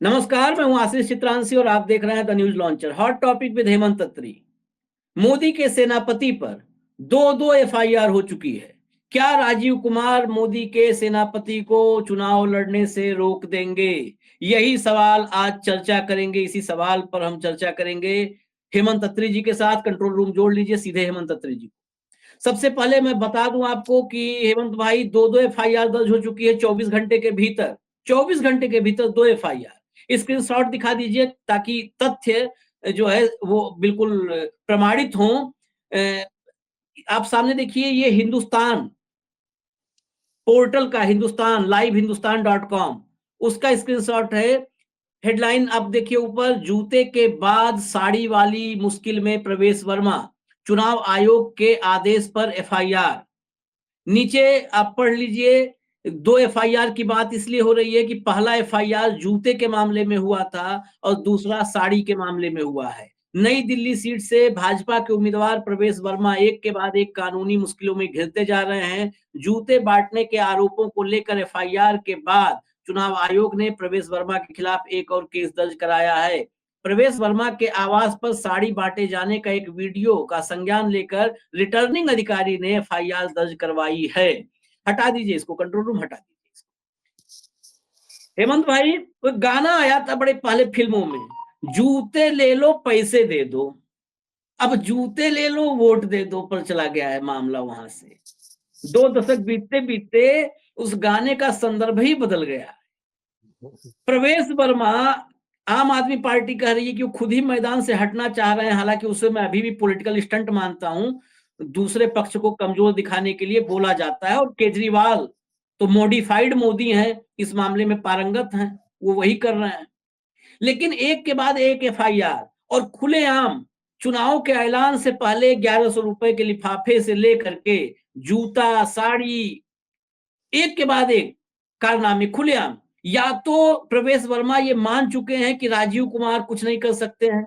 नमस्कार, मैं हूं आशीष चित्रांशी और आप देख रहे हैं the news launcher. Hot topic with Hemant Atri. Modi के सेनापति पर दो दो एफआईआर हो चुकी है। क्या राजीव कुमार मोदी के सेनापति को चुनाव लड़ने से रोक देंगे? यही सवाल आज चर्चा करेंगे। इसी सवाल पर हम चर्चा करेंगे हेमंत अत्री जी के साथ। कंट्रोल रूम जोड़ लीजिए सीधे हेमंत अत्री जी। सबसे पहले मैं बता दूं आपको कि हेमंत भाई दो दो एफआईआर दर्ज हो चुकी है 24 घंटे के भीतर। 24 घंटे के भीतर दो एफआईआर। स्क्रीनशॉट दिखा दीजिए ताकि तथ्य जो है वो बिल्कुल प्रमाणित हो। आप सामने देखिए, ये हिंदुस्तान पोर्टल का, हिंदुस्तान लाइव हिंदुस्तान.com, उसका स्क्रीनशॉट है। हेडलाइन आप देखिए ऊपर, जूते के बाद साड़ी वाली मुश्किल में प्रवेश वर्मा, चुनाव आयोग के आदेश पर एफआईआर। नीचे आप पढ़ लीजिए, दो एफआईआर की बात इसलिए हो रही है कि पहला एफआईआर जूते के मामले में हुआ था और दूसरा साड़ी के मामले में हुआ है। नई दिल्ली सीट से भाजपा के उम्मीदवार प्रवेश वर्मा एक के बाद एक कानूनी मुश्किलों में घिरते जा रहे हैं। जूते बांटने के आरोपों को लेकर एफआईआर के बाद चुनाव आयोग ने प्रवेश वर्मा के खिलाफ एक और केस दर्ज कराया है। प्रवेश वर्मा के आवास पर साड़ी बांटे जाने का एक वीडियो का संज्ञान लेकर रिटर्निंग अधिकारी ने एफआईआर दर्ज करवाई है। हटा दीजिए इसको, कंट्रोल रूम हटा दीजिए इसको। हेमंत भाई, कोई गाना आया था बड़े पहले फिल्मों में, जूते ले लो पैसे दे दो। अब जूते ले लो वोट दे दो पर चला गया है मामला वहां से। 2 दशक बीतते बीतते उस गाने का संदर्भ ही बदल गया। प्रवेश वर्मा, आम आदमी पार्टी कह रही है कि वो खुद ही मैदान से हटना चाह रहे हैं। हालांकि उसे मैं अभी भी पॉलिटिकल स्टंट मानता हूं, दूसरे पक्ष को कमजोर दिखाने के लिए बोला जाता है। और केजरीवाल तो मॉडिफाइड मोदी हैं, इस मामले में पारंगत हैं, वो वही कर रहे हैं। लेकिन एक के बाद एक एफआईआर और खुलेआम चुनाव के ऐलान से पहले 1100 रुपए के लिफाफे से लेकर के जूता, साड़ी, एक के बाद एक कारनामे खुलेआम। या तो प्रवेश वर्मा ये मान चुके हैं कि राजीव कुमार कुछ नहीं कर सकते हैं,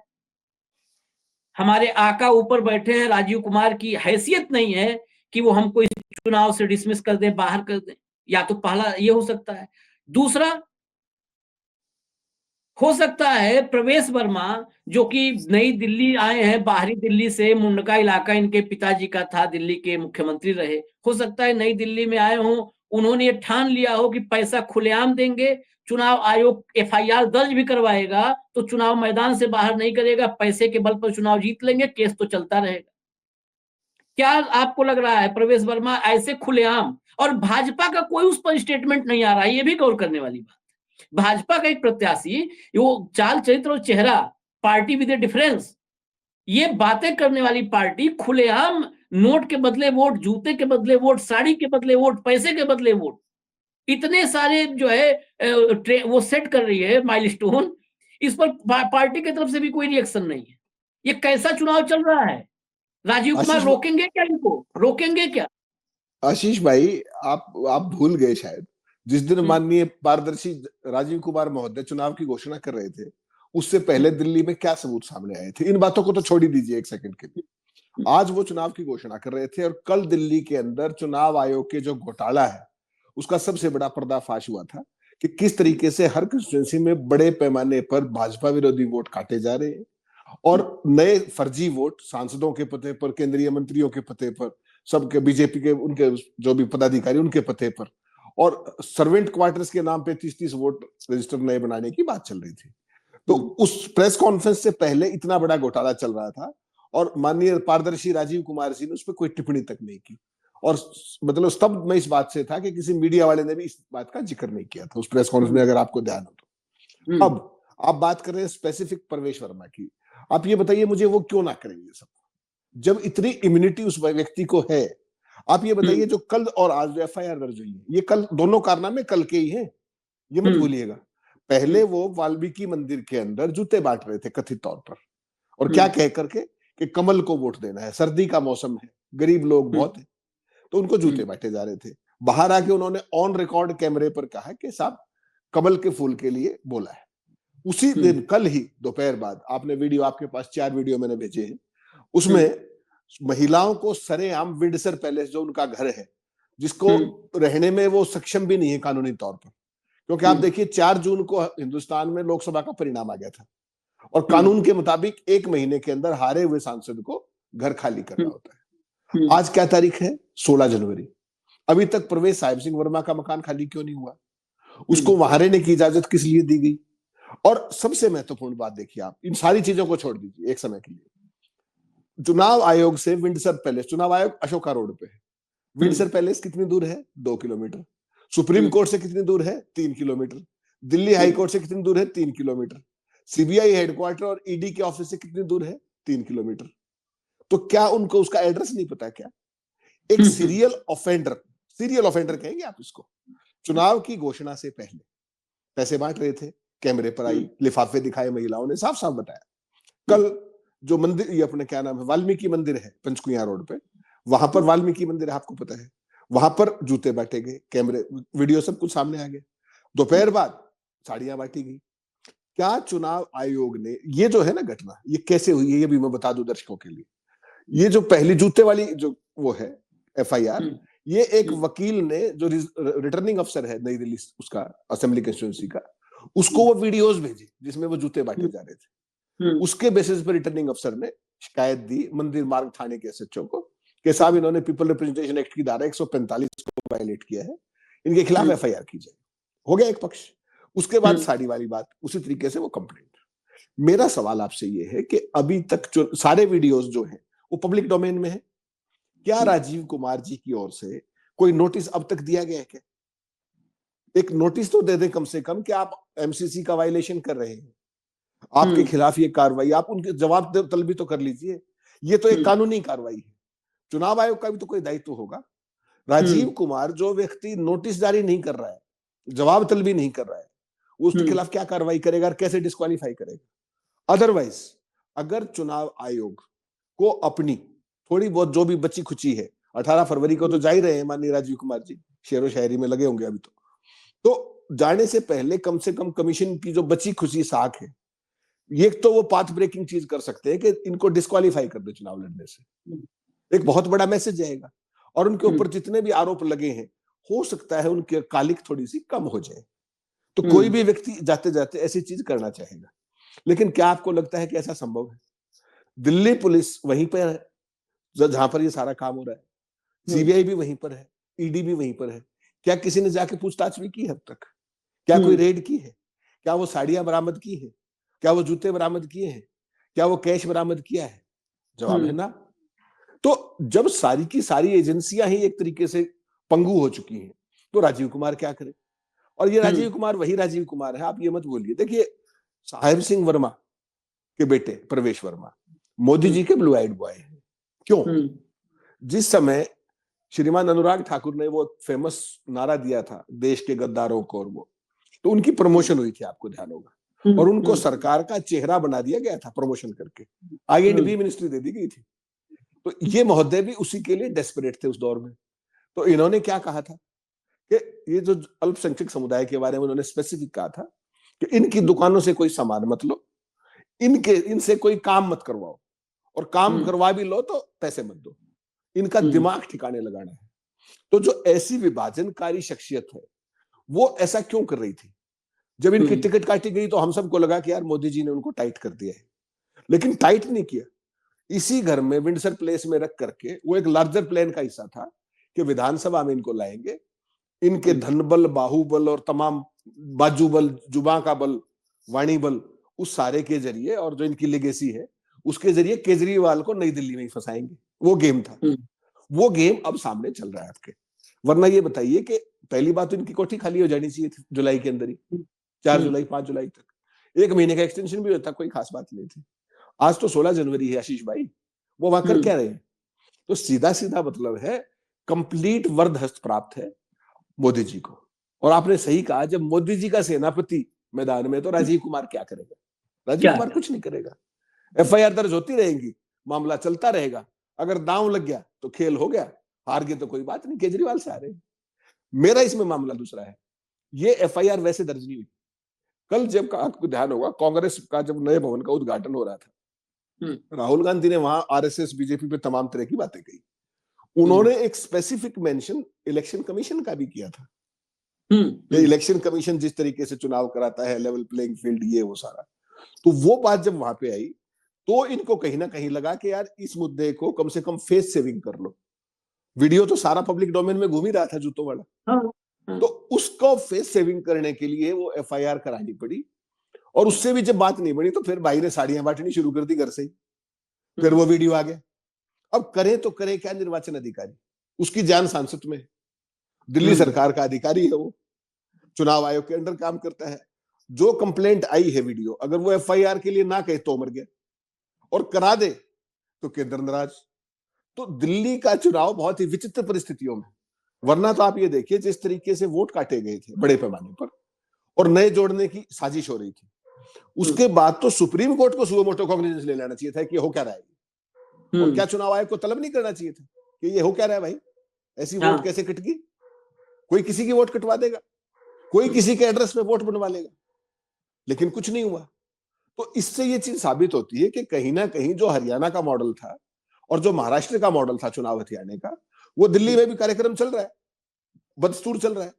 हमारे आका ऊपर बैठे हैं, राजीव कुमार की हैसियत नहीं है कि वो हमको इस चुनाव से डिसमिस कर दे, बाहर कर दे। या तो पहला ये हो सकता है। दूसरा हो सकता है प्रवेश वर्मा, जो कि नई दिल्ली आए हैं, बाहरी दिल्ली से, मुंडका इलाका इनके पिताजी का था, दिल्ली के मुख्यमंत्री रहे। हो सकता है नई दिल्ली में आए हों, उन्होंने ये ठान लिया हो कि पैसा खुलेआम देंगे, चुनाव आयोग एफआईआर दर्ज भी करवाएगा तो चुनाव मैदान से बाहर नहीं करेगा, पैसे के बल पर चुनाव जीत लेंगे, केस तो चलता रहेगा। क्या आपको लग रहा है प्रवेश वर्मा ऐसे खुलेआम, और भाजपा का कोई उस पर स्टेटमेंट नहीं आ रहा है, ये भी गौर करने वाली बात। भाजपा का एक प्रत्याशी, वो चाल चरित्र और चेहरा, पार्टी विद ए डिफरेंस, ये बातें करने वाली पार्टी खुलेआम नोट के बदले वोट, जूते के बदले वोट, साड़ी के बदले वोट, पैसे के बदले वोट, इतने सारे जो है वो सेट कर रही है माइलस्टोन। इस पर पार्टी की तरफ से भी कोई रिएक्शन नहीं है। ये कैसा चुनाव चल रहा है? राजीव कुमार आशीष रोकेंगे क्या? इनको रोकेंगे क्या? आशीष भाई, आप भूल गए शायद। जिस दिन हम्म, माननीय पारदर्शी राजीव कुमार महोदय चुनाव की घोषणा कर रहे थे, उससे पहले दिल्ली में क्या सबूत सामने आए थे? इन बातों को तो छोड़ ही दीजिए एक सेकंड के लिए। आज वो चुनाव की घोषणा कर रहे थे और कल दिल्ली के अंदर चुनाव आयोग के जो घोटाला है उसका सबसे बड़ा पर्दाफाश हुआ था कि किस तरीके से हर कंस्टिट्यूंसी में बड़े पैमाने पर भाजपा विरोधी वोट काटे जा रहे हैं और नए फर्जी वोट सांसदों के पते पर, केंद्रीय मंत्रियों के पते पर, सबके बीजेपी के उनके जो भी पदाधिकारी उनके पते पर, और सर्वेंट क्वार्टर्स के नाम पे 30-30 वोट रजिस्टर नए बनाने की बात चल रही थी। तो उस प्रेस कॉन्फ्रेंस से पहले इतना बड़ा घोटाला चल रहा था और माननीय पारदर्शी राजीव कुमार जी ने उस पर कोई टिप्पणी तक नहीं की। और मतलब स्तब्ध मैं इस बात से था कि किसी मीडिया वाले ने भी इस बात का जिक्र नहीं किया था उस प्रेस कॉन्फ्रेंस में, अगर आपको ध्यान हो तो। अब आप बात कर रहे हैं स्पेसिफिक प्रवेश वर्मा की। आप ये बताइए मुझे, वो क्यों ना करेंगे सब जब इतनी इम्यूनिटी उस व्यक्ति को है? आप ये बताइए, जो कल और आज जो एफआईआर दर्ज हुई है, ये कल दोनों कारनामे कल के ही हैं, ये मत भूलिएगा। पहले वो वाल्मीकि मंदिर के अंदर जूते बांट रहे थे कथित तौर पर, और क्या कह करके कि कमल को वोट देना है, सर्दी का मौसम है, गरीब लोग बहुत है, तो उनको जूते बांटे जा रहे थे। बाहर आके उन्होंने ऑन रिकॉर्ड कैमरे पर कहा कि साहब कमल के फूल के लिए बोला है। उसी दिन कल ही दोपहर बाद आपने वीडियो, आपके पास 4 वीडियो मैंने भेजे हैं, उसमें महिलाओं को सरेआम विंडसर पैलेस जो उनका घर है, जिसको रहने में वो सक्षम भी नहीं है कानूनी तौर पर, क्योंकि आप देखिए 4 जून को हिंदुस्तान में लोकसभा का परिणाम आ गया था और हम्म। कानून के मुताबिक 1 महीने के अंदर हारे हुए सांसद को घर खाली करना होता है। आज क्या तारीख है? 16 जनवरी। अभी तक प्रवेश साहिब सिंह वर्मा का मकान खाली क्यों नहीं हुआ? उसको वहां रहने की इजाजत किस लिए दी गई? और सबसे महत्वपूर्ण बात देखिए, आप इन सारी चीजों को छोड़ दीजिए एक समय के लिए। चुनाव आयोग से विंडसर पैलेस, चुनाव आयोग अशोका रोड पे है, विंडसर पैलेस कितनी दूर है? 2 किलोमीटर। सुप्रीम कोर्ट से कितनी दूर है? 3 किलोमीटर। दिल्ली हाई कोर्ट से कितनी दूर है? 3 किलोमीटर। सीबीआई हेडक्वार्टर और ईडी के ऑफिस से कितनी दूर है? 3 किलोमीटर। तो क्या उनको उसका एड्रेस नहीं पता क्या? एक सीरियल ऑफेंडर कहेंगे आप इसको, चुनाव की घोषणा से पहले पैसे बांट रहे थे, कैमरे पर आई, लिफाफे दिखाए महिलाओं ने, साफ साफ बताया। कल जो मंदिर, ये अपने क्या नाम है, वाल्मीकि मंदिर है पंचकुया रोड पे, वहां पर वाल्मीकि मंदिर है, आपको पता है, वहां पर जूते बांटे गए, कैमरे वीडियो सब कुछ सामने आ गया। दोपहर बाद साड़ियां बांटी गई। क्या चुनाव आयोग ने, ये जो है ना घटना, ये कैसे हुई है ये भी मैं बता दूं दर्शकों के लिए। ये जो पहली जूते वाली जो वो है एफआईआर, ये एक वकील ने, जो रिटर्निंग अफसर है नई दिल्ली उसका, असेंबली कंस्टिट्यूंसी का, उसको वो वीडियोस भेजी जिसमें वो जूते बांटे जा रहे थे। उसके बेसिस पर रिटर्निंग अफसर ने शिकायत दी मंदिर मार्ग थाने के एसएचओ को कि साहब इन्होंने पीपल रिप्रेजेंटेशन एक्ट की धारा 145 को वायलेट किया है, इनके खिलाफ एफआईआर की जाए। हो गया एक पक्ष। उसके बाद साड़ी वाली बात, उसी तरीके से वो कंप्लेंट। मेरा सवाल आपसे ये है कि अभी तक जो सारे वीडियोस जो हैं वो पब्लिक डोमेन में है, क्या राजीव कुमार जी की ओर से कोई नोटिस अब तक दिया गया है क्या? एक नोटिस तो दे दें कम से कम कि आप एमसीसी का वायलेशन कर रहे हैं, आपके खिलाफ ये कार्रवाई, आप उनके जवाब तलबी तो कर लीजिए। ये तो एक कानूनी कार्रवाई है, चुनाव आयोग का भी तो कोई दायित्व होगा। राजीव कुमार जो व्यक्ति नोटिस जारी नहीं कर रहा है, जवाब तलबी नहीं कर रहा है, उसके खिलाफ क्या कार्रवाई करेगा और कैसे डिस्क्वालीफाई करेगा? अदरवाइज अगर चुनाव आयोग को अपनी थोड़ी बहुत जो भी बची खुची है, 18 फरवरी को तो जा ही रहे हैं माननीय राजीव कुमार जी, शेरो शायरी में लगे होंगे अभी तो जाने से पहले कम से कम कमीशन की जो बची खुची साख है, ये तो वो पाथ ब्रेकिंग चीज कर सकते हैं कि इनको डिस्क्वालीफाई कर दे चुनाव लड़ने से। एक बहुत बड़ा मैसेज जाएगा और उनके ऊपर जितने भी आरोप लगे हैं, हो सकता है उनकी कालिक थोड़ी सी कम हो जाए। तो कोई भी व्यक्ति जाते जाते ऐसी चीज करना चाहेगा। लेकिन क्या आपको लगता है कि ऐसा संभव है? दिल्ली पुलिस वहीं पर है जहां पर ये सारा काम हो रहा है, सीबीआई भी वहीं पर है, ईडी भी वहीं पर है। क्या किसी ने जाके पूछताछ भी की है अब तक? क्या कोई रेड की है? क्या वो साड़ियां बरामद की है? क्या वो जूते बरामद किए हैं? क्या वो कैश बरामद किया है? जवाब है ना। तो जब सारी की सारी एजेंसियां ही एक तरीके से पंगु हो चुकी हैं, तो राजीव कुमार क्या करे? और ये राजीव कुमार वही राजीव कुमार है, आप ये मत बोलिए। देखिए, साहिब सिंह वर्मा के बेटे प्रवेश वर्मा मोदी जी के ब्लू आइड बॉय हैं। क्यों? जिस समय श्रीमान अनुराग ठाकुर ने वो फेमस नारा दिया था देश के गद्दारों को, और वो तो उनकी प्रमोशन हुई थी, आपको ध्यान होगा, और उनको सरकार का चेहरा बना दिया गया था प्रमोशन करके, आई&बी मिनिस्ट्री दे दी गई थी। तो ये महोदय भी उसी के लिए डेस्परेट थे उस दौर में। तो इन्होंने क्या कहा था कि ये जो अल्पसंख्यक समुदाय के बारे में उन्होंने स्पेसिफिक कहा था कि इनकी दुकानों से कोई सामान मत लो, इनसे कोई काम मत करवाओ, और काम करवा भी लो तो पैसे मत दो, इनका दिमाग ठिकाने लगाना है। तो जो ऐसी विभाजनकारी शख्सियत है, वो ऐसा क्यों कर रही थी? जब इनकी टिकट काटी गई तो हम सबको लगा कि यार मोदी जी ने उनको टाइट कर दिया है, लेकिन टाइट नहीं किया। इसी घर में विंडसर प्लेस में रख करके, वो एक लार्जर प्लान का हिस्सा था कि विधानसभा में इनको लाएंगे, इनके धन बल, बाहुबल और तमाम बाजू बल, जुबां का बल, वाणी बल, उस सारे के जरिए, और जो इनकी लेगेसी है उसके जरिए केजरीवाल को नई दिल्ली में ही फंसाएंगे। वो गेम था। वो गेम अब सामने चल रहा है आपके। वरना ये बताइए कि पहली बात तो इनकी कोठी खाली हो जानी चाहिए थी जुलाई के अंदर ही, 4 जुलाई 5 जुलाई तक 1 महीने का एक्सटेंशन भी होता, कोई खास बात नहीं थी। आज तो 16 जनवरी है आशीष भाई, वो वहां कर क्या रहे हैं? तो सीधा सीधा मतलब है कंप्लीट वर्दहस्त प्राप्त है मोदी जी को। और आपने सही कहा, जब मोदी जी का सेनापति मैदान में, तो राजीव कुमार क्या करेगा? राजीव कुमार कुछ नहीं करेगा। एफआईआर दर्ज होती रहेगी, मामला चलता रहेगा, अगर दांव लग गया तो खेल हो गया, हार गए तो कोई बात नहीं, केजरीवाल से हारे। मेरा इसमें मामला दूसरा है, ये एफआईआर वैसे दर्ज नहीं हुई। कल जब आपको ध्यान होगा, कांग्रेस का जब नए भवन का उद्घाटन हो रहा था, राहुल गांधी ने वहां आरएसएस बीजेपी पे तमाम तरह की बातें कही। उन्होंने एक स्पेसिफिक मेंशन इलेक्शन कमीशन का भी किया था इलेक्शन कमीशन जिस तरीके से चुनाव कराता है, लेवल प्लेइंग फील्ड, ये वो सारा, तो वो बात जब वहां पे आई तो इनको कहीं ना कहीं लगा कि यार इस मुद्दे को कम से कम फेस सेविंग कर लो। वीडियो तो सारा पब्लिक डोमेन में घूम ही रहा था जूतों वाला, तो उसको फेस सेविंग करने के लिए वो एफआईआर करानी पड़ी। और उससे भी जब बात नहीं बनी तो फिर भाई ने साड़ियां बांटनी शुरू कर दी घर से ही, फिर वो वीडियो आ गया। अब करे तो करे क्या निर्वाचन अधिकारी, उसकी जान सांसद में है, दिल्ली सरकार का अधिकारी है, वो चुनाव आयोग के अंडर काम करता है। जो कंप्लेंट आई है वीडियो, अगर वो एफआईआर के लिए ना कहे तो मर गया, और करा दे तो केंद्र नाराज। तो दिल्ली का चुनाव बहुत ही विचित्र परिस्थितियों में, वरना तो आप ये देखिए जिस तरीके से वोट काटे गए थे बड़े पैमाने पर और नए जोड़ने की साजिश हो रही थी, उसके बाद तो सुप्रीम कोर्ट को सुओ मोटो कॉग्निजेंस ले लेना चाहिए था कि हो क्या रहा है। और क्या चुनाव आयोग को तलब नहीं करना चाहिए था कि ये हो क्या रहा है भाई, ऐसी वोट कैसे कट गई? कोई किसी की वोट कटवा देगा, कोई किसी के एड्रेस पे वोट बनवा लेगा, लेकिन कुछ नहीं हुआ। तो इससे ये चीज साबित होती है कि कहीं ना कहीं जो हरियाणा का मॉडल था और जो महाराष्ट्र का मॉडल था चुनाव हथियाने का, वो दिल्ली में भी कार्यक्रम चल रहा है, बदस्तूर चल रहा है।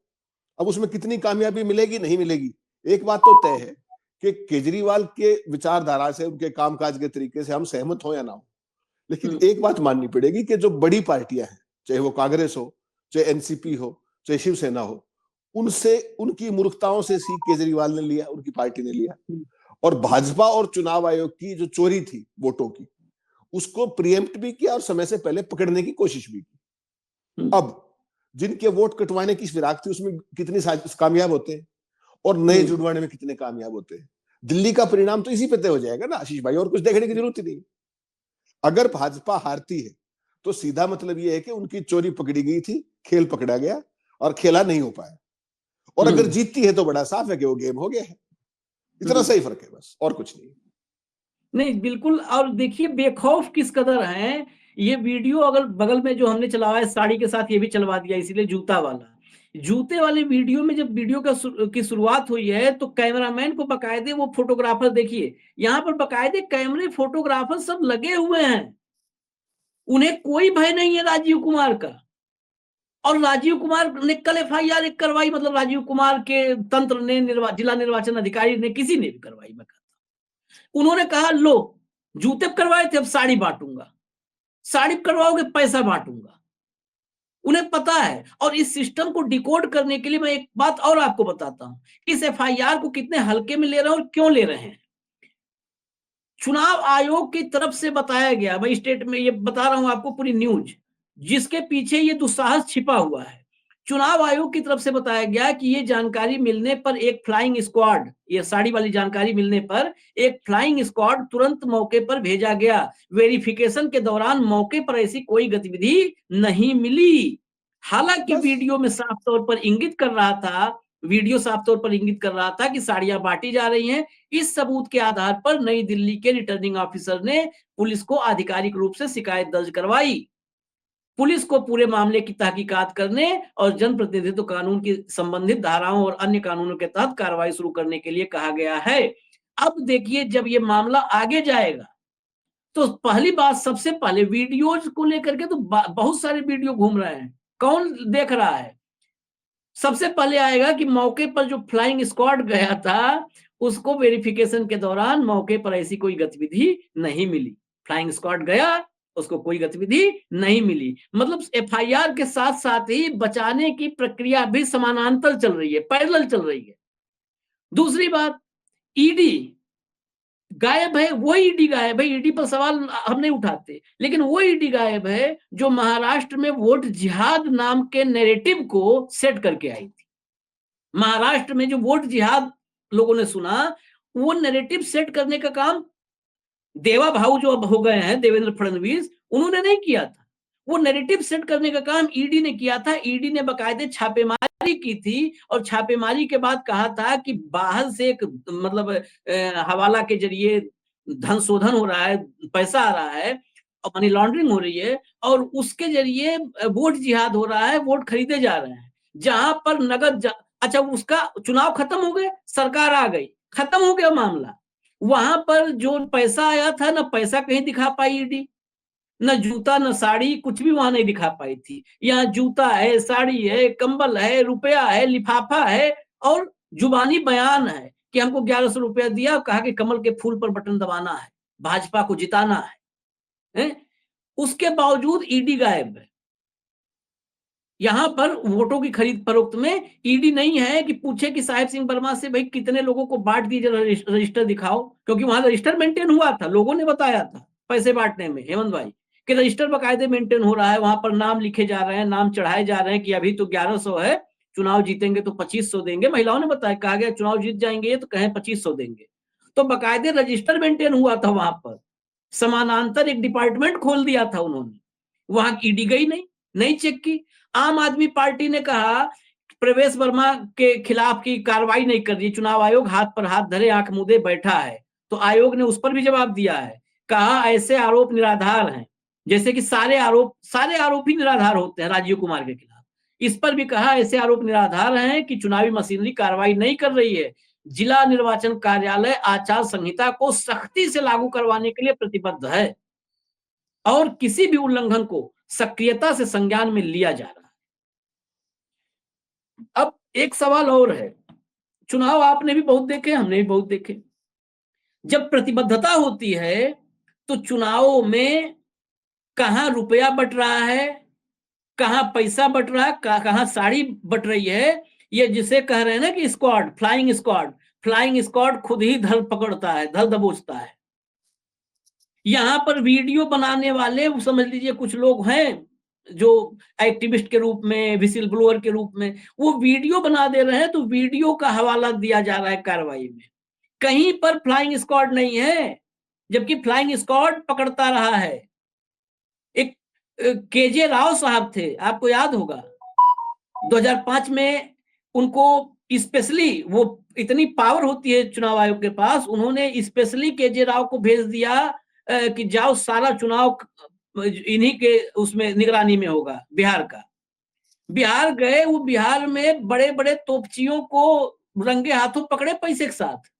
अब उसमें कितनी कामयाबी मिलेगी नहीं मिलेगी, एक बात तो तय है कि केजरीवाल के विचारधारा से, उनके कामकाज के तरीके से हम सहमत हो या ना हो, लेकिन एक बात माननी पड़ेगी कि जो बड़ी पार्टियां हैं, चाहे वो कांग्रेस हो, चाहे एनसीपी हो, चाहे शिवसेना हो, उनसे, उनकी मूर्खताओं से सीख केजरीवाल ने लिया, उनकी पार्टी ने लिया। और भाजपा और चुनाव आयोग की जो चोरी थी वोटों की, उसको प्रिएम्प्ट भी किया और समय से पहले पकड़ने की कोशिश भी की। अब जिनके वोट कटवाने की फिराक थी उसमें कितने कामयाब होते हैं और नए जुड़वाने में कितने कामयाब होते हैं। दिल्ली का परिणाम तो इसी पे तय हो जाएगा ना आशीष भाई, और कुछ देखने की जरूरत ही नहीं। अगर भाजपा हारती है तो सीधा मतलब यह है कि उनकी चोरी पकड़ी गई थी, खेल पकड़ा गया और खेला नहीं हो पाया। और अगर जीतती है तो बड़ा साफ है कि वो गेम हो गया है। इतना सही फर्क है बस, और कुछ नहीं। नहीं बिल्कुल। और देखिए बेखौफ किस कदर हैं। ये वीडियो अगर बगल में जो हमने चलवाया साड़ी के साथ, ये भी चलवा दिया, इसीलिए जूता वाला, जूते वाले वीडियो में जब वीडियो की शुरुआत हुई है तो कैमरामैन को बकायदे वो फोटोग्राफर, देखिए यहाँ पर बकायदे कैमरे फोटोग्राफर सब लगे हुए हैं, उन्हें कोई भय नहीं है राजीव कुमार का। और राजीव कुमार ने कल एफआईआर करवाई, मतलब राजीव कुमार के तंत्र ने, जिला निर्वाचन अधिकारी ने, किसी ने भी करवाई। मैं कहता, उन्होंने कहा लो जूते करवाए थे अब साड़ी बांटूंगा, साड़ी करवाओगे पैसा बांटूंगा। उन्हें पता है। और इस सिस्टम को डिकोड करने के लिए मैं एक बात और आपको बताता हूं, इस एफआईआर को कितने हल्के में ले रहे हैं और क्यों ले रहे हैं। चुनाव आयोग की तरफ से बताया गया, मैं स्टेट में ये बता रहा हूं आपको पूरी न्यूज, जिसके पीछे ये दुस्साहस छिपा हुआ है। चुनाव आयोग की तरफ से बताया गया कि ये जानकारी मिलने पर एक फ्लाइंग स्क्वाड, ये साड़ी वाली जानकारी मिलने पर एक फ्लाइंग स्क्वाड तुरंत मौके पर भेजा गया। वेरिफिकेशन के दौरान मौके पर ऐसी कोई गतिविधि नहीं मिली। हालांकि वीडियो में साफ तौर पर इंगित कर रहा था, वीडियो साफ तौर पर इंगित कर रहा था कि साड़ियां बांटी जा रही हैं। इस सबूत के आधार पर नई दिल्ली के रिटर्निंग ऑफिसर ने पुलिस को आधिकारिक रूप से शिकायत दर्ज करवाई। पुलिस को पूरे मामले की तहकीकात करने और जनप्रतिनिधित्व कानून की संबंधित धाराओं और अन्य कानूनों के तहत कार्रवाई शुरू करने के लिए कहा गया है। अब देखिए जब ये मामला आगे जाएगा तो पहली बात, सबसे पहले वीडियोज को लेकर के तो बहुत सारे वीडियो घूम रहे हैं, कौन देख रहा है? सबसे पहले आएगा कि मौके पर जो फ्लाइंग स्क्वाड गया था उसको वेरिफिकेशन के दौरान मौके पर ऐसी कोई गतिविधि नहीं मिली। फ्लाइंग स्क्वाड गया, उसको कोई गतिविधि नहीं मिली। मतलब एफआईआर के साथ साथ ही बचाने की प्रक्रिया भी समानांतर चल रही है, पैरेलल चल रही है। दूसरी बात, ईडी गायब है, वो ईडी गायब है, ईडी पर सवाल हम नहीं उठाते, लेकिन वो ईडी गायब है जो महाराष्ट्र में वोट जिहाद नाम के नैरेटिव को सेट करके आई थी। महाराष्ट्र में जो वोट जिहाद लोगों ने सुना, वो नैरेटिव सेट करने का काम देवा भाऊ जो अब हो गए हैं देवेंद्र फडणवीस, उन्होंने नहीं किया था। वो नैरेटिव सेट करने का काम ईडी ने किया था। ईडी ने बाकायदे छापेमारी की थी और छापेमारी के बाद कहा था कि बाहर से एक मतलब हवाला के जरिए धन शोधन हो रहा है, पैसा आ रहा है और मनी लॉन्ड्रिंग हो रही है और उसके जरिए वोट जिहाद हो रहा है, वोट खरीदे जा रहे हैं। जहां पर नगद अच्छा, उसका चुनाव खत्म हो गए, सरकार आ गई, खत्म हो गया मामला। वहां पर जो पैसा आया था ना, पैसा कहीं दिखा पाई ईडी, न जूता न साड़ी, कुछ भी वहां नहीं दिखा पाई थी। यहाँ जूता है, साड़ी है, कंबल है, रुपया है, लिफाफा है और जुबानी बयान है कि हमको 1100 रुपया दिया और कहा कि कमल के फूल पर बटन दबाना है, भाजपा को जिताना है? उसके बावजूद ईडी गायब है। यहां पर वोटों की खरीद फरोख्त में ईडी नहीं है कि पूछे कि साहिब सिंह वर्मा से भाई कितने लोगों को बांट दीजिए, रजिस्टर दिखाओ, क्योंकि वहां रजिस्टर मेंटेन हुआ था, लोगों ने बताया था पैसे बांटने में हेमंत भाई कि रजिस्टर बकायदे मेंटेन हो रहा है, वहां पर नाम लिखे जा रहे हैं, नाम चढ़ाए जा रहे हैं कि अभी तो 1100 है, चुनाव जीतेंगे तो 2500 देंगे। महिलाओं ने बताया, कहा गया चुनाव जीत जाएंगे तो कहें 2500 देंगे। तो बकायदे रजिस्टर मेंटेन हुआ था वहां पर, समानांतर एक डिपार्टमेंट खोल दिया था उन्होंने, वहां ईडी गई नहीं चेक की। आम आदमी पार्टी ने कहा प्रवेश वर्मा के खिलाफ की कार्रवाई नहीं कर रही, चुनाव आयोग हाथ पर हाथ धरे आंख मूंदे बैठा है। तो आयोग ने उस पर भी जवाब दिया है, कहा ऐसे आरोप निराधार हैं, जैसे कि सारे आरोप ही निराधार होते हैं राजीव कुमार के खिलाफ। इस पर भी कहा ऐसे आरोप निराधार हैं कि चुनावी मशीनरी कार्रवाई नहीं कर रही है। जिला निर्वाचन कार्यालय आचार संहिता को सख्ती से लागू करवाने के लिए प्रतिबद्ध है और किसी भी उल्लंघन को सक्रियता से संज्ञान में लिया जा रहा है। अब एक सवाल और है, चुनाव आपने भी बहुत देखे, हमने भी बहुत देखे, जब प्रतिबद्धता होती है तो चुनावों में कहां रुपया बट रहा है, कहां पैसा बट रहा है, कहां साड़ी बट रही है, ये जिसे कह रहे हैं ना कि स्क्वाड, फ्लाइंग स्क्वाड खुद ही धर पकड़ता है, धर दबोचता है। यहां पर वीडियो बनाने वाले समझ लीजिए कुछ लोग हैं जो एक्टिविस्ट के रूप में, विसिल ब्लोअर के रूप में वो वीडियो बना दे रहे हैं, तो वीडियो का हवाला दिया जा रहा है कार्रवाई में। कहीं पर फ्लाइंग स्क्वाड नहीं है, जबकि फ्लाइंग स्क्वाड पकड़ता रहा है। एक केजे राव साहब थे, आपको याद होगा 2005 में, उनको स्पेशली, वो इतनी पावर होती है चुनाव आयोग के पास, उन्होंने स्पेशली केजे राव को भेज दिया कि जाओ सारा चुनाव इन्हीं के उसमें निगरानी में होगा, बिहार का। बिहार गए, वो बिहार में बड़े बड़े तोपचियों को रंगे हाथों पकड़े पैसे के साथ,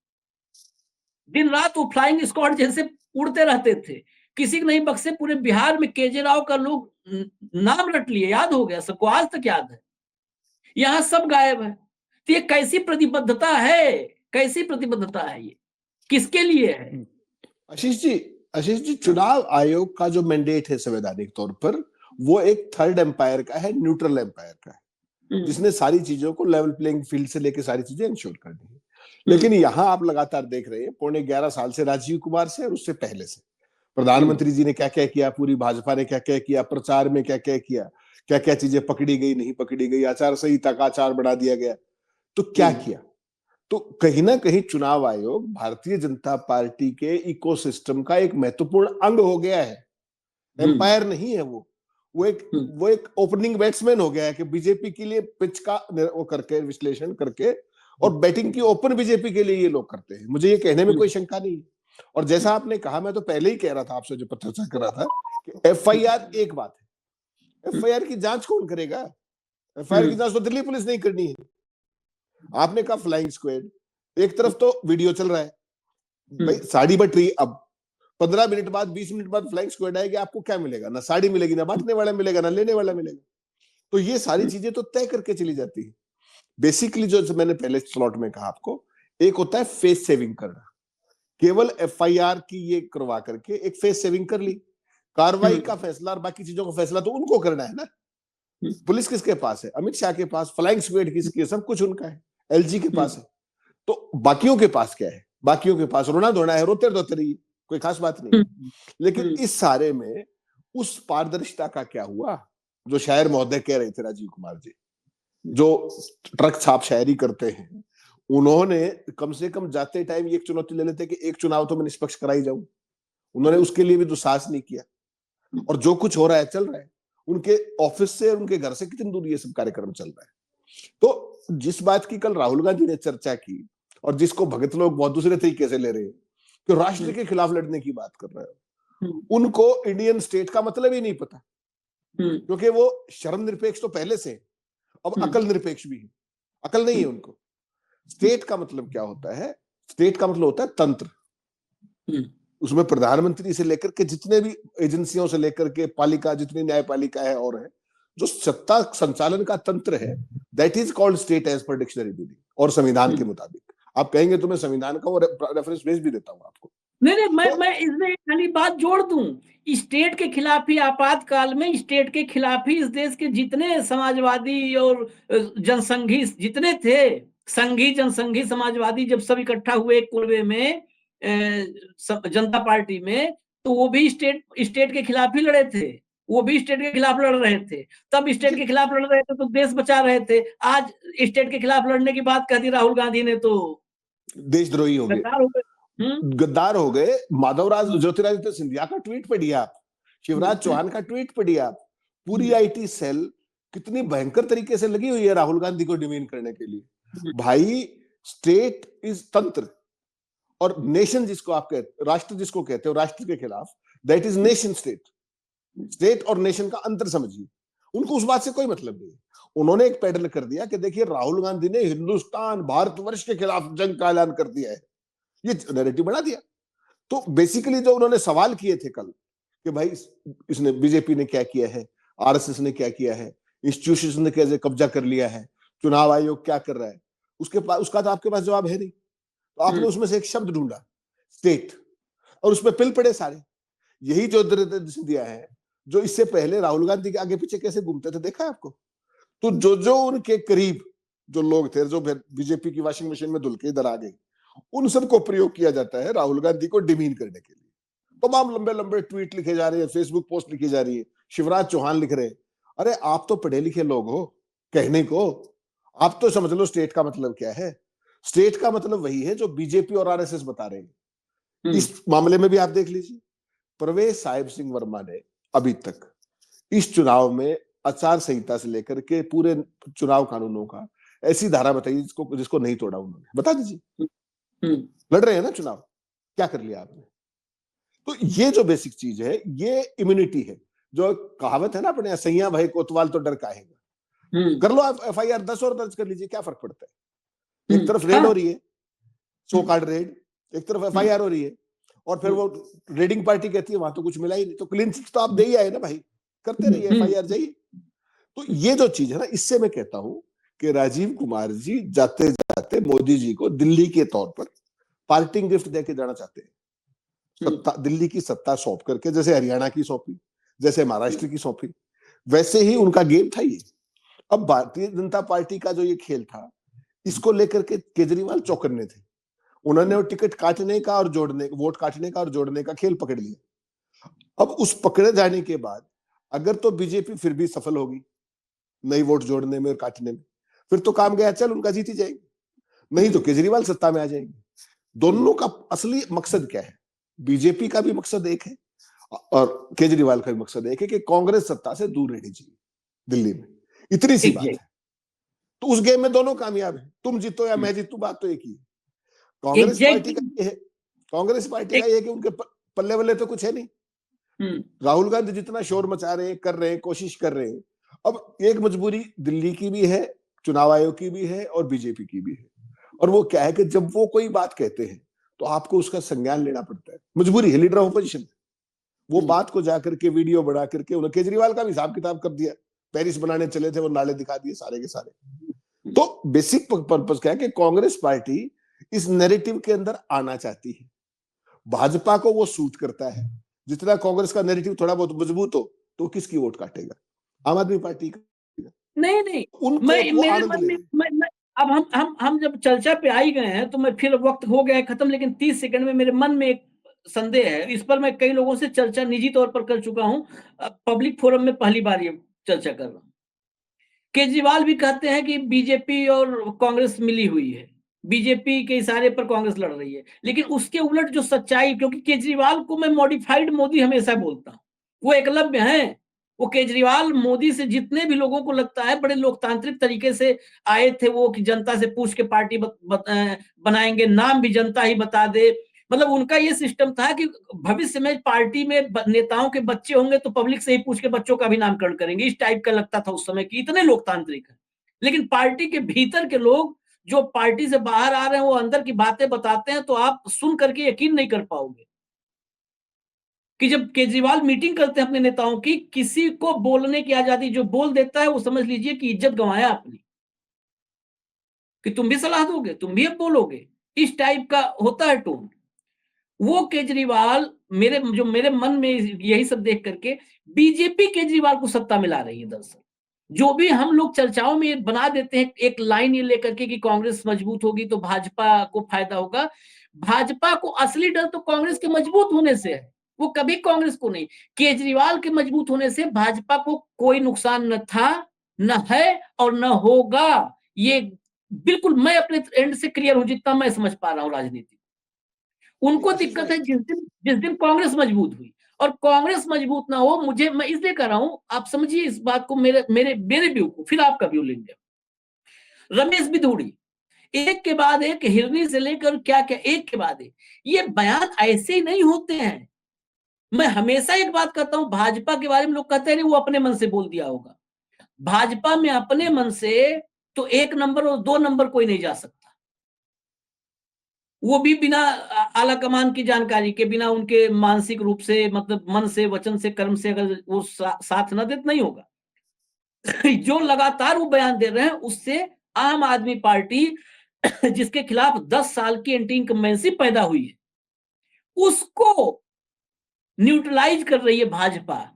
दिन रात वो फ्लाइंग स्क्वाड जैसे उड़ते रहते थे, किसी को नहीं बख्शे। पूरे बिहार में केजे राव का लोग नाम रट लिए, याद हो गया सबको, आज तक याद है। यहां सब गायब है। तो ये कैसी प्रतिबद्धता है, कैसी प्रतिबद्धता है, ये किसके लिए है? आशीष जी, चुनाव आयोग का जो मैंडेट है संवैधानिक तौर पर, वो एक थर्ड एम्पायर का है, न्यूट्रल एम्पायर का है, जिसने सारी चीजों को लेवल प्लेइंग फील्ड से लेकर सारी चीजें इंश्योर करनी है। लेकिन यहाँ आप लगातार देख रहे हैं, पौने 11 साल से राजीव कुमार से और उससे पहले से प्रधानमंत्री जी ने क्या क्या किया, पूरी भाजपा ने क्या क्या किया, प्रचार में क्या क्या किया, क्या क्या चीजें पकड़ी गई, नहीं पकड़ी गई, आचार संहिता का आचार बढ़ा दिया गया, तो क्या किया। तो कहीं ना कहीं चुनाव आयोग भारतीय जनता पार्टी के इकोसिस्टम का एक महत्वपूर्ण अंग हो गया है, एम्पायर नहीं है वो एक ओपनिंग बैट्समैन हो गया है कि बीजेपी के लिए पिच का वो करके विश्लेषण करके, और बैटिंग की ओपन बीजेपी के लिए ये लोग करते हैं। मुझे ये कहने में कोई शंका नहीं। और जैसा आपने कहा, मैं तो पहले ही कह रहा था आपसे, जो चर्चा कर रहा था कि एफआईआर एक बात है, एफआईआर की जांच कौन करेगा? एफआईआर की जांच तो दिल्ली पुलिस नहीं करनी है। आपने कहा फ्लाइंग स्क्वाड, एक तरफ तो वीडियो चल रहा है, भाई साड़ी बट रही, अब 15 मिनट बाद 20 मिनट बाद फ्लाइंग स्क्वाड आएगी, आपको क्या मिलेगा? ना साड़ी मिलेगी, ना बांटने वाला मिलेगा, ना लेने वाला मिलेगा। तो ये सारी चीजें तो तय करके चली जाती है। बेसिकली जो मैंने पहले स्लॉट में कहा आपको, एक होता है फेस सेविंग करना, केवल एफआईआर की ये करवा करके एक फेस सेविंग कर ली, कार्रवाई का फैसला और बाकी चीजों का फैसला तो उनको करना है ना। पुलिस किसके पास है? अमित शाह के पास। फ्लाइंग स्क्वाड किसकी है? सब कुछ उनका है, एलजी के पास है। तो बाकियों के पास क्या है? बाकियों के पास रोना धोना है, रोते रोते रहिए, कोई खास बात नहीं। लेकिन इस सारे में उस पारदर्शिता का क्या हुआ जो शायर महोदय कह रहे थे, राजीव कुमार जी, जो ट्रक छाप शायरी करते हैं, उन्होंने कम से कम जाते टाइम एक चुनौती ले लेते कि एक चुनाव तो मैं निष्पक्ष कराई जाऊं। उन्होंने उसके लिए भी दुस्साहस नहीं किया। और जो कुछ हो रहा है चल रहा है, उनके ऑफिस से और उनके घर से कितनी दूर ये सब कार्यक्रम चल रहा है। तो जिस बात की कल राहुल गांधी ने चर्चा की, और जिसको भगत लोग बहुत दूसरे तरीके से ले रहे हैं कि राष्ट्र के खिलाफ लड़ने की बात कर रहे हो, उनको इंडियन स्टेट का मतलब ही नहीं पता, क्योंकि वो शर्म निरपेक्ष तो पहले से, अब अकल निरपेक्ष भी है, अकल नहीं है उनको। स्टेट का मतलब क्या होता है? स्टेट का मतलब होता है तंत्र। उसमें प्रधानमंत्री से लेकर के जितने भी एजेंसियों से लेकर के पालिका, जितनी न्यायपालिका है और है, जो सत्ता संचालन का तंत्र है, that is called state as per dictionary meaning और संविधान के मुताबिक। आप कहेंगे तो मैं संविधान का वो रेफरेंस भेज भी देता हूँ आपको। नहीं, मैं इसमें खाली बात जोड़ दूं, स्टेट के खिलाफ ही, आपातकाल में स्टेट के खिलाफ ही इस देश के जितने समाजवादी और जनसंघी जितने थे, संघी जनसंघी समाजवादी, जब सब इकट्ठा हुए कुर्वे में जनता पार्टी में, तो वो भी स्टेट के खिलाफ ही लड़े थे, वो भी स्टेट के खिलाफ लड़ रहे थे। तब स्टेट के खिलाफ लड़ रहे थे तो देश बचा रहे थे। आज स्टेट के खिलाफ लड़ने की बात कह दी राहुल गांधी ने तो देशद्रोही हो गए, गद्दार हो गए। गद्दार हो गए। माधवराज ज्योतिरादित्य सिंधिया का ट्वीट पढ़िए आप, शिवराज चौहान का ट्वीट पढ़िए आप। पूरी आईटी सेल कितनी भयंकर तरीके से लगी हुई है राहुल गांधी को डिमीन करने के लिए। भाई स्टेट इज तंत्र, और नेशन जिसको आप कहते, राष्ट्र जिसको कहते हो, राष्ट्र के खिलाफ, that is nation state. State और नेशन का अंतर समझिए। उनको उस बात से कोई मतलब नहीं। उन्होंने एक पैडल कर दिया कि देखिए राहुल गांधी ने हिंदुस्तान भारतवर्ष के खिलाफ जंग का ऐलान कर दिया है, ये नैरेटिव बना दिया। तो बेसिकली जो उन्होंने सवाल किए थे कल कि भाई इसने, बीजेपी ने क्या किया है, आरएसएस ने क्या किया है, इंस्टीट्यूशन ने कैसे कब्जा कर लिया है, चुनाव आयोग क्या कर रहा है, उसका तो आपके पास जवाब है नहीं। तो आपने उसमें से एक शब्द ढूंढा, स्टेट, और उसमें पिल पड़े सारे। यही जो दिया है, जो इससे पहले राहुल गांधी के आगे पीछे कैसे घूमते थे, देखा है आपको? तो जो उनके करीब जो लोग थे, जो बीजेपी की वॉशिंग मशीन में धुल के इधर आ गए, उन सबको प्रयोग किया जाता है राहुल गांधी को डिमीन करने के लिए। तमाम लंबे लंबे ट्वीट लिखे जा रहे हैं, फेसबुक पोस्ट लिखी जा रही है, शिवराज चौहान लिख रहे हैं। अरे आप तो पढ़े लिखे लोग हो, कहने को आप तो समझ लो स्टेट का मतलब क्या है। स्टेट का मतलब वही है जो बीजेपी और आरएसएस बता रहे हैं। इस मामले में भी आप देख लीजिए, प्रवेश साहिब सिंह वर्मा ने अभी तक इस चुनाव में आचार संहिता से लेकर के पूरे चुनाव कानूनों का ऐसी धारा बताई जिसको नहीं तोड़ा उन्होंने, बता दीजिए। लड़ रहे हैं ना चुनाव, क्या कर लिया आपने? तो ये जो बेसिक चीज है, ये इम्यूनिटी है। जो कहावत है ना अपने, सैया भाई कोतवाल तो डर काहेगा। कर लो आप एफआईआर 10 और दर्ज कर लीजिए, क्या फर्क पड़ता है? एक तरफ रेड हो रही है, सो कॉल्ड रेड, एक तरफ एफआईआर हो रही है, और फिर वो रेडिंग पार्टी कहती है वहां तो कुछ मिला ही नहीं, तो क्लीन चिट तो आप दे ही आए ना भाई, करते रहिए, एफआईआर जाइए। तो ये जो चीज है ना, इससे मैं कहता हूं कि राजीव कुमार जी जाते जाते मोदी जी को दिल्ली के तौर पर पार्टिंग गिफ्ट देके जाना चाहते हैं। सत्ता, दिल्ली की सत्ता सौंप करके, जैसे हरियाणा की सौंपी, जैसे महाराष्ट्र की सौंपी, वैसे ही उनका गेम था ये। अब भारतीय जनता पार्टी का जो ये खेल था, इसको लेकर के केजरीवाल चौकन्ने थे। उन्होंने वो टिकट काटने का और जोड़ने, वोट काटने का और जोड़ने का खेल पकड़ लिया। अब उस पकड़े जाने के बाद अगर तो बीजेपी फिर भी सफल होगी नई वोट जोड़ने में और काटने में, फिर तो काम गया, चल उनका जीती जाएगी। नहीं तो केजरीवाल सत्ता में आ जाएंगे। दोनों का असली मकसद क्या है? बीजेपी का भी मकसद एक है और केजरीवाल का भी मकसद एक है कि कांग्रेस सत्ता से दूर रहनी चाहिए दिल्ली में, इतनी सी बात है। तो उस गेम में दोनों कामयाब है, तुम जीतो या मैं जीतू, बात तो एक ही है। कांग्रेस पार्टी का ये है, कांग्रेस पार्टी का ये है कि उनके पल्ले वल्ले तो कुछ है नहीं। राहुल गांधी जितना शोर मचा रहे हैं, कर रहे हैं, कोशिश कर रहे हैं। अब एक मजबूरी दिल्ली की भी है, चुनाव आयोग की भी है और बीजेपी की भी है। और वो क्या है कि जब वो कोई बात कहते हैं तो आपको उसका संज्ञान लेना पड़ता है, मजबूरी है, लीडर ऑफ अपोजिशन। वो बात को जाकर के वीडियो बना करके, उन्होंने केजरीवाल का भी हिसाब किताब कर दिया, पेरिस बनाने चले थे, वो नाले दिखा दिए सारे के सारे। तो बेसिक पर्पस क्या है कि कांग्रेस पार्टी इस नैरेटिव के अंदर आना चाहती है। भाजपा को वो सूट करता है, जितना कांग्रेस का नैरेटिव थोड़ा बहुत मजबूत हो तो किसकी वोट काटेगा? आम आदमी पार्टी का। नहीं, उनको मैं वो मेरे आनंद मन ले में अब हम जब चर्चा पे आ ही गए हैं तो मैं, फिर वक्त हो गया है खत्म, लेकिन 30 सेकंड में मेरे मन में एक संदेह है। इस पर मैं कई लोगों से चर्चा निजी तौर पर कर चुका हूं, पब्लिक फोरम में पहली बार ये चर्चा कर रहा हूं। केजरीवाल भी कहते हैं कि बीजेपी और कांग्रेस मिली हुई है, बीजेपी के इशारे पर कांग्रेस लड़ रही है, लेकिन उसके उलट जो सच्चाई, क्योंकि केजरीवाल को मैं मॉडिफाइड मोदी हमेशा बोलता हूं, वो एकलव्य है। वो केजरीवाल मोदी से, जितने भी लोगों को लगता है बड़े लोकतांत्रिक तरीके से आए थे वो, कि जनता से पूछ के पार्टी बनाएंगे, नाम भी जनता ही बता दे। मतलब उनका ये सिस्टम था कि भविष्य में पार्टी में नेताओं के बच्चे होंगे तो पब्लिक से ही पूछ के बच्चों का भी नामकरण करेंगे, इस टाइप का लगता था उस समय कि इतने लोकतांत्रिक है। लेकिन पार्टी के भीतर के लोग जो पार्टी से बाहर आ रहे हैं वो अंदर की बातें बताते हैं, तो आप सुन करके यकीन नहीं कर पाओगे। कि जब केजरीवाल मीटिंग करते हैं अपने नेताओं की, किसी को बोलने की आजादी, जो बोल देता है वो समझ लीजिए कि इज्जत गंवाया आपने, कि तुम भी सलाह दोगे, तुम भी अब बोलोगे, इस टाइप का होता है टोन। वो केजरीवाल, मेरे मन में यही सब देख करके बीजेपी केजरीवाल को सत्ता में ला रही है। दरअसल जो भी हम लोग चर्चाओं में बना देते हैं एक लाइन ये लेकर के कि कांग्रेस मजबूत होगी तो भाजपा को फायदा होगा, भाजपा को असली डर तो कांग्रेस के मजबूत होने से है, वो कभी कांग्रेस को नहीं। केजरीवाल के मजबूत होने से भाजपा को कोई नुकसान न था, न है और न होगा। ये बिल्कुल मैं अपने एंड से क्लियर हूं, जितना मैं समझ पा रहा हूं राजनीति। उनको आशीष दिक्कत भाई, है जिस दिन कांग्रेस मजबूत हुई, और कांग्रेस मजबूत ना हो, मैं इसलिए कर रहा हूं, आप समझिए इस बात को, मेरे मेरे मेरे व्यू को, फिर आपका व्यू लेंगे। रमेश बिधूड़ी एक के बाद एक, हिरनी से लेकर क्या क्या एक के बाद एक, ये बयान ऐसे ही नहीं होते हैं। मैं हमेशा एक बात कहता हूं, भाजपा के बारे में लोग कहते हैं वो अपने मन से बोल दिया होगा। भाजपा में अपने मन से तो 1 नंबर और 2 नंबर कोई नहीं जा सकता, वो भी बिना आला कमान की जानकारी के, बिना उनके मानसिक रूप से, मतलब मन से, वचन से, कर्म से अगर वो साथ न दे, नहीं होगा। जो लगातार वो बयान दे रहे हैं, उससे आम आदमी पार्टी जिसके खिलाफ 10 साल की एंटी इनकम्बेंसी पैदा हुई है, उसको न्यूट्रलाइज कर रही है भाजपा।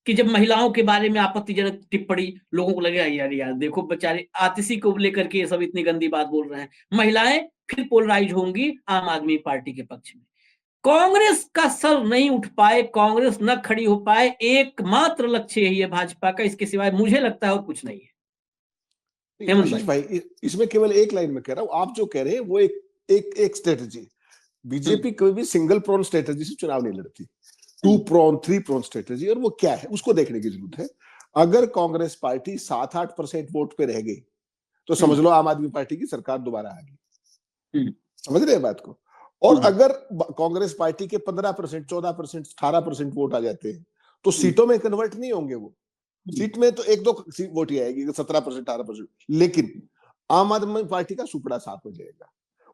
कि जब महिलाओं के बारे में आपत्तिजनक टिप्पणी, लोगों को लगेगा यार यार देखो बेचारे आतिशी को लेकर के ये सब इतनी गंदी बात बोल रहे हैं, महिलाएं फिर पोलराइज होंगी आम आदमी पार्टी के पक्ष में। कांग्रेस का सर नहीं उठ पाए, कांग्रेस न खड़ी हो पाए, एकमात्र लक्ष्य यही है भाजपा का, इसके सिवाय मुझे लगता है और कुछ नहीं है। हेमंत आशीष भाई, भाई, इसमें केवल एक लाइन में कह रहा हूं, आप जो कह रहे हैं वो एक स्ट्रेटजी। बीजेपी कभी भी सिंगल प्रोन स्ट्रेटजी से चुनाव नहीं लड़ती, 2 प्रोन 3 प्रोन स्ट्रेटजी, और वो क्या है उसको देखने की जरूरत है। अगर कांग्रेस पार्टी 7-8% वोट पे रह गई तो समझ लो आम आदमी पार्टी की सरकार दोबारा आ गई। समझ रहे हैं बात को? और अगर कांग्रेस पार्टी के 15%, 14%, 18% वोट आ जाते हैं तो सीटों में कन्वर्ट नहीं होंगे। वो सीट में तो 1-2 वोट ही आएगी, 17%, 18%, लेकिन आम आदमी पार्टी का सुपड़ा साफ हो जाएगा।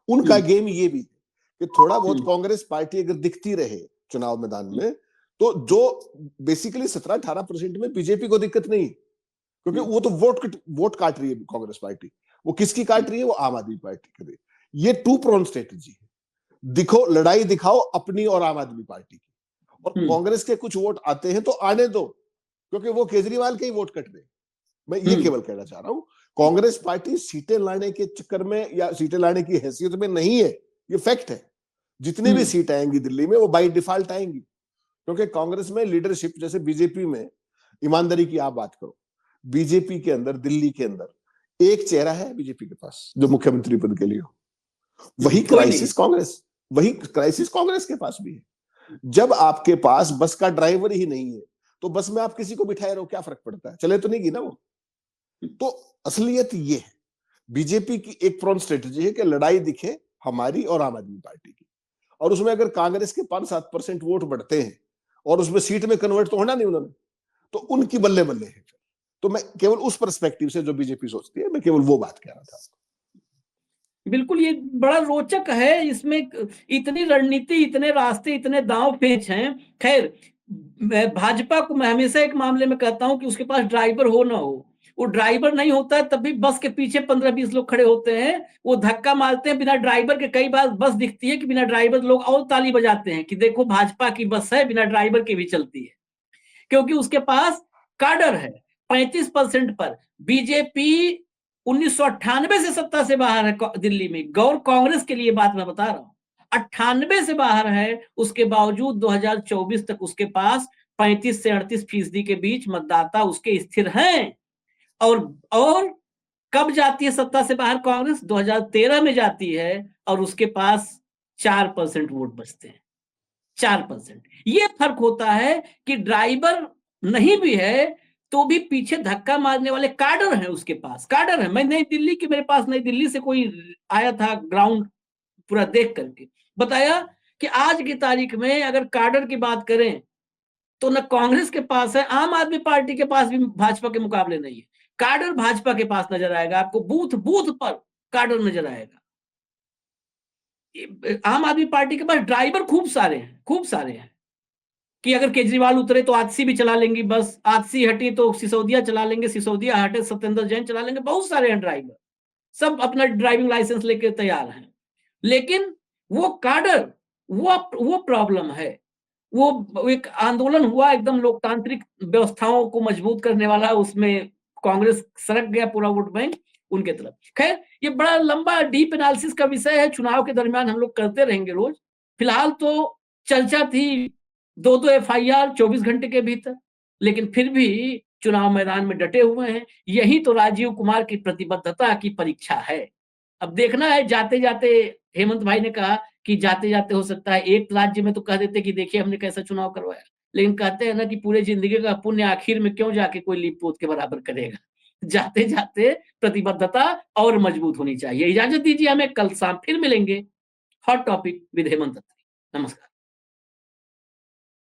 उनका गेम ये भी है कि थोड़ा बहुत कांग्रेस पार्टी अगर दिखती रहे चुनाव मैदान में, तो जो बेसिकली 17-18% में बीजेपी को दिक्कत नहीं, क्योंकि वो तो वोट काट रही है कांग्रेस पार्टी। वो किसकी काट रही है? वो आम आदमी पार्टी कर रही है। ये 2 प्रोन स्ट्रेटजी है। दिखो, लड़ाई दिखाओ अपनी और आम आदमी पार्टी की, और कांग्रेस के कुछ वोट आते हैं तो आने दो, क्योंकि वो केजरीवाल के ही वोट कट रहे। मैं ये केवल कहना चाह रहा हूं, कांग्रेस पार्टी सीटें लाने के चक्कर में या सीटें लाने की हैसियत में नहीं है, ये फैक्ट है। जितनी भी सीट आएंगी दिल्ली में वो बाई डिफॉल्ट आएंगी, क्योंकि कांग्रेस में लीडरशिप, जैसे बीजेपी में, ईमानदारी की आप बात करो, बीजेपी के अंदर, दिल्ली के अंदर एक चेहरा है बीजेपी के पास जो मुख्यमंत्री पद के लिए हो। वही क्राइसिस कांग्रेस के पास भी है। जब आपके पास बस का ड्राइवर ही नहीं है तो बस में आप किसी को बिठाए रहो, क्या फर्क पड़ता है? चले तो नहीं ना वो। तो असलियत ये है, बीजेपी की एक प्रोन स्ट्रेटजी है कि लड़ाई दिखे हमारी और आम आदमी पार्टी की, और उसमें अगर कांग्रेस के 5-7% वोट बढ़ते हैं और उसमें सीट में कन्वर्ट तो होना नहीं उन्होंने, तो उनकी बल्ले बल्ले है। तो मैं केवल उस पर्सपेक्टिव से जो बीजेपी सोचती है, मैं केवल वो बात कह रहा था। बिल्कुल, ये बड़ा रोचक है, इसमें इतनी रणनीति, इतने रास्ते, इतने दांव पेच हैं। खैर, भाजपा को मैं हमेशा एक मामले में कहता हूं कि उसके पास ड्राइवर हो ना हो, वो ड्राइवर नहीं होता है तब भी बस के पीछे 15-20 लोग खड़े होते हैं, वो धक्का मारते हैं बिना ड्राइवर के। कई बार बस दिखती है कि बिना ड्राइवर, लोग और ताली बजाते हैं कि देखो भाजपा की बस है, बिना ड्राइवर के भी चलती है, क्योंकि उसके पास काडर है। 35% पर बीजेपी 1998 से सत्ता से बाहर है दिल्ली में, गौर कांग्रेस के लिए बात मैं बता रहा हूं, 98 से बाहर है, उसके बावजूद 2024 तक उसके पास 35 से 38% के बीच मतदाता उसके स्थिर हैं। और कब जाती है सत्ता से बाहर कांग्रेस? 2013 में जाती है, और उसके पास 4% वोट बचते हैं, 4%। ये फर्क होता है कि ड्राइवर नहीं भी है तो भी पीछे धक्का मारने वाले काडर हैं, उसके पास काडर है। मैं नई दिल्ली की, मेरे पास नई दिल्ली से कोई आया था, ग्राउंड पूरा देख करके बताया कि आज की तारीख में अगर काडर की बात करें तो न कांग्रेस के पास है, आम आदमी पार्टी के पास भी भाजपा के मुकाबले नहीं है। काडर भाजपा के पास नजर आएगा आपको, बूथ बूथ पर काडर नजर आएगा। आम आदमी पार्टी के पास ड्राइवर खूब सारे हैं, खूब सारे हैं। कि अगर केजरीवाल उतरे तो आजसी भी चला लेंगी बस, आजसी हटी तो सिसोदिया चला लेंगे, सिसोदिया हटे सत्येंद्र जैन चला लेंगे, बहुत सारे हैं ड्राइवर, सब अपना ड्राइविंग लाइसेंस लेके तैयार हैं। लेकिन वो काडर, वो प्रॉब्लम है। वो एक आंदोलन हुआ एकदम लोकतांत्रिक व्यवस्थाओं को मजबूत करने वाला, उसमें कांग्रेस सरक गया पूरा वोट बैंक उनके तरफ। खैर, ये बड़ा लंबा डीप एनालिसिस का विषय है, चुनाव के दरमियान हम लोग करते रहेंगे रोज। फिलहाल तो चर्चा थी 2-2 एफआईआर 24 घंटे के भीतर, लेकिन फिर भी चुनाव मैदान में डटे हुए हैं। यही तो राजीव कुमार की प्रतिबद्धता की परीक्षा है। अब देखना है, जाते जाते हेमंत भाई ने कहा कि जाते जाते हो सकता है एक राज्य में तो कह देते कि देखिए हमने कैसा चुनाव करवाया, लेकिन कहते हैं ना कि पूरे जिंदगी का पुण्य आखिर में क्यों जाके कोई लीप पोत के बराबर करेगा। जाते जाते प्रतिबद्धता और मजबूत होनी चाहिए। इजाजत दीजिए, हमें कल शाम फिर मिलेंगे हॉट टॉपिक विद हेमंत अत्री। नमस्कार।